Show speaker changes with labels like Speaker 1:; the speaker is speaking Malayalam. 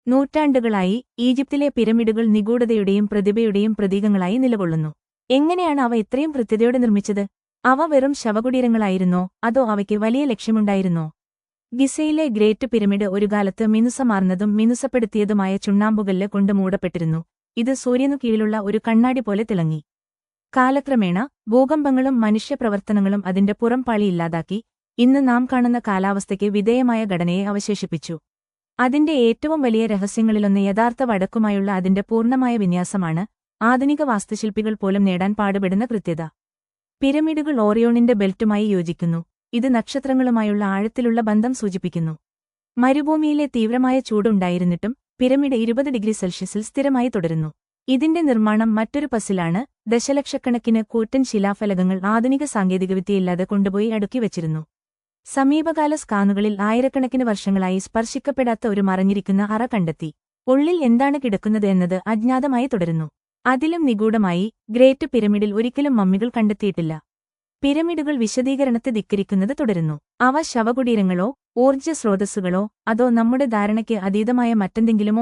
Speaker 1: നൂറ്റാണ്ടുകളായി ഈജിപ്തിലെ പിരമിഡുകൾ നിഗൂഢതയുടെയും പ്രതിഭയുടെയും പ്രതീകങ്ങളായി നിലകൊള്ളുന്നു. എങ്ങനെയാണ് അവ ഇത്രയും കൃത്യതയോടെ നിർമ്മിച്ചത്? അവ വെറും ശവകുടീരങ്ങളായിരുന്നോ അതോ അവയ്ക്ക് വലിയ ലക്ഷ്യമുണ്ടായിരുന്നോ? ഗിസയിലെ ഗ്രേറ്റ് പിരമിഡ് ഒരു കാലത്ത് മിനുസമാർന്നതും മിനുസപ്പെടുത്തിയതുമായ ചുണ്ണാമ്പുകല്ല് കൊണ്ട് മൂടപ്പെട്ടിരുന്നു. ഇത് സൂര്യനു കീഴിലുള്ള ഒരു കണ്ണാടി പോലെ തിളങ്ങി. കാലക്രമേണ ഭൂകമ്പങ്ങളും മനുഷ്യപ്രവർത്തനങ്ങളും അതിന്റെ പുറംപാളി ഇല്ലാതാക്കി ഇന്ന് നാം കാണുന്ന കാലാവസ്ഥയ്ക്ക് വിധേയമായ ഘടനയെ അവശേഷിപ്പിച്ചു. അതിന്റെ ഏറ്റവും വലിയ രഹസ്യങ്ങളിലൊന്ന് യഥാർത്ഥ വടക്കുമായുള്ള അതിന്റെ പൂർണ്ണമായ വിന്യാസമാണ്, ആധുനിക വാസ്തുശില്പികൾ പോലും നേടാൻ പാടുപെടുന്ന കൃത്യത. പിരമിഡുകൾ ഓറിയോണിന്റെ ബെൽറ്റുമായി യോജിക്കുന്നു. ഇത് നക്ഷത്രങ്ങളുമായുള്ള ആഴത്തിലുള്ള ബന്ധം സൂചിപ്പിക്കുന്നു. മരുഭൂമിയിലെ തീവ്രമായ ചൂടുണ്ടായിരുന്നിട്ടും പിരമിഡ് 20 ഡിഗ്രി സെൽഷ്യസിൽ സ്ഥിരമായി തുടരുന്നു. ഇതിന്റെ നിർമ്മാണം മറ്റൊരു പസിലാണ്. ദശലക്ഷക്കണക്കിന് കൂറ്റൻ ശിലാഫലകങ്ങൾ ആധുനിക സാങ്കേതികവിദ്യയില്ലാതെ കൊണ്ടുപോയി അടുക്കി വച്ചിരുന്നു. സമീപകാല സ്കാനുകളിൽ ആയിരക്കണക്കിന് വർഷങ്ങളായി സ്പർശിക്കപ്പെടാത്ത ഒരു മറഞ്ഞിരിക്കുന്ന അറ കണ്ടെത്തി. ഉള്ളിൽ എന്താണ് കിടക്കുന്നത് എന്നത് അജ്ഞാതമായി തുടരുന്നു. അതിലും നിഗൂഢമായി, ഗ്രേറ്റ് പിരമിഡിൽ ഒരിക്കലും മമ്മികൾ കണ്ടെത്തിയിട്ടില്ല. പിരമിഡുകൾ വിശദീകരണത്തെ ധിക്കരിക്കുന്നത് തുടരുന്നു. അവ ശവകുടീരങ്ങളോ ഊർജ്ജ സ്രോതസ്സുകളോ അതോ നമ്മുടെ ധാരണയ്ക്ക് അതീതമായ മറ്റെന്തെങ്കിലുമോ